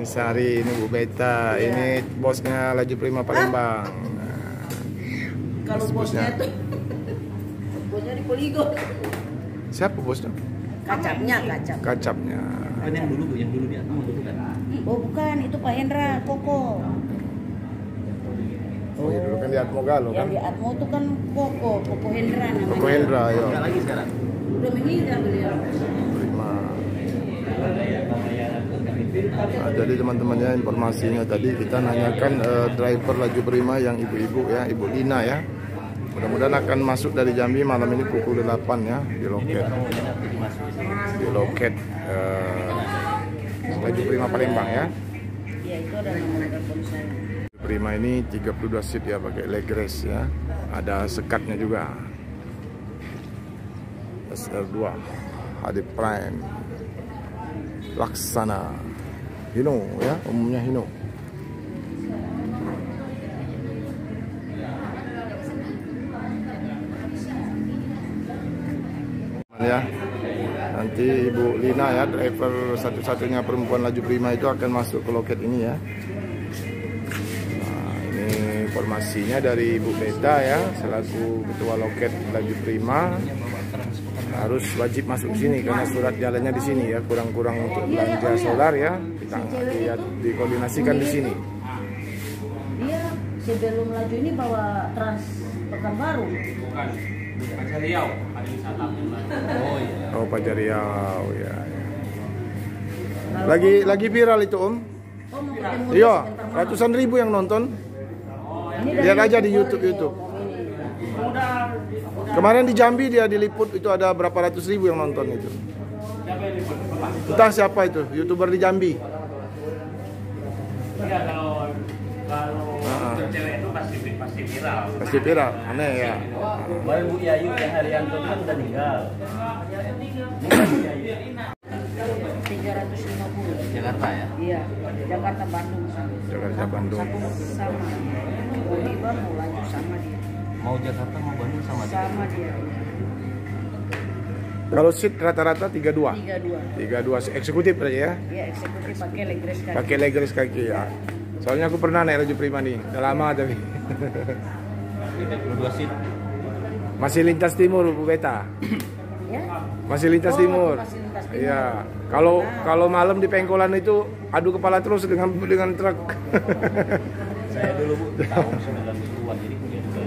Ini Sari, ini Bu Beta, ini bosnya Laju Prima Palembang. Kalau bosnya tuh bosnya di Poligon. Siapa bosnya? Kacapnya. Kan yang dulu di Atmo dulu kan. Oh bukan, itu Pak Hendra, Koko. Oh iya, dulu kan di Atmo Galo kan? Yang di Atmo tuh kan Koko Hendra namanya. Koko Hendra, ya. Enggak lagi sekarang. Udah meninggal beliau. Prima. Nah, jadi teman-temannya informasinya tadi kita nanyakan driver Laju Prima yang ibu-ibu ya, Ibu Lina ya. Mudah-mudahan akan masuk dari Jambi malam ini pukul 8 ya di loket. Di loket Laju Prima Palembang ya. Iya, itu ada nomor telepon saya. Prima ini 32 seat ya, pakai leg race ya. Ada sekatnya juga. SR2 HD Prime Laksana Hino ya, umumnya Hino. Ya, nanti Ibu Lina ya, driver satu-satunya perempuan Laju Prima itu akan masuk ke loket ini ya. Nah, ini informasinya dari Ibu Beta ya, selaku ketua loket Laju Prima. Harus wajib masuk sini karena surat jalannya di sini ya, kurang-kurang untuk belanja solar ya, kita dikoordinasikan di sini. Dia sebelum Laju ini bawa Trans Pekanbaru. Bukan, Pacar Riau, pariwisata. Oh iya. Oh, Pacar Riau ya. Lagi viral itu Om. Iya, ratusan ribu yang nonton. Lihat aja di YouTube. Kemarin di Jambi dia diliput, itu ada berapa ratus ribu yang nonton itu. Entah siapa itu, YouTuber di Jambi. Iya, kalau cewek itu pasti viral. Pasti viral, aneh ya. Kemarin Bu Yayu yang Haryanto kan udah meninggal. 350. Jakarta ya? Iya, Jakarta Bandung. Jakarta Bandung. Sama. Tiba mau Laju sama dia. Mau Jakarta mau Bandung sama dia. Sama dia. Kalau seat rata-rata 32. 32. 32 eksekutif aja ya. Iya, eksekutif pakai leg race kaki. Pakai leg race kaki ya. Soalnya aku pernah naik Laju Prima nih, udah lama tapi. 32 seat. Masih lintas timur Bu Beta. Ya? Masih lintas timur. Masih lintas timur. Iya. Kalau malam di Pengkolan itu adu kepala terus dengan truk. Saya dulu Bu tahun 90-an jadi punya juga.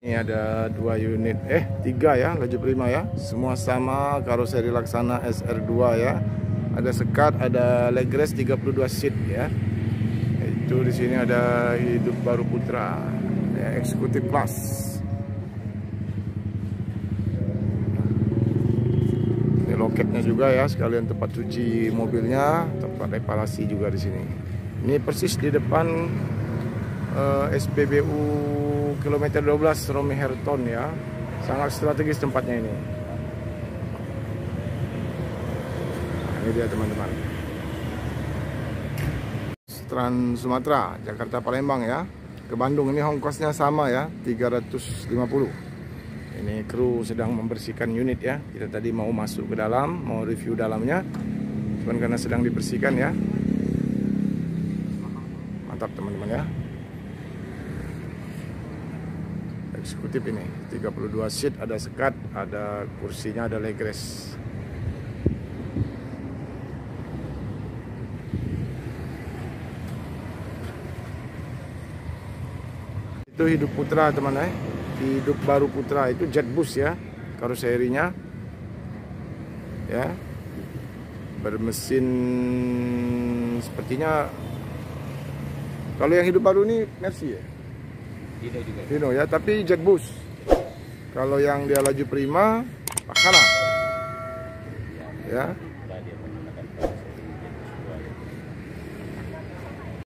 Ini ada 2 unit, 3 ya Laju Prima ya. Semua sama karoseri Laksana SR2 ya. Ada sekat, ada leg race 32 seat ya. Itu di sini ada Hidup Baru Putra ya, eksekutif plus. Ini loketnya juga ya, sekalian tempat cuci mobilnya, tempat reparasi juga di sini. Ini persis di depan SPBU kilometer 12 Romi Herton ya. Sangat strategis tempatnya ini. Nah, ini dia teman-teman. Trans Sumatera, Jakarta Palembang ya. Ke Bandung ini ongkosnya sama ya, 350. Ini kru sedang membersihkan unit ya. Kita tadi mau masuk ke dalam, mau review dalamnya. Cuman karena sedang dibersihkan ya. Mantap teman-teman ya. Eksekutif ini 32 seat, ada sekat, ada kursinya, ada leg race. Itu Hidup Putra teman-teman. Hidup Baru Putra itu jet bus ya, karoserinya ya, bermesin sepertinya. Kalau yang Hidup Baru ini Mercy ya, Dino juga. Dino ya, tapi jet bus. Kalau yang dia Laju Prima Pakana ya.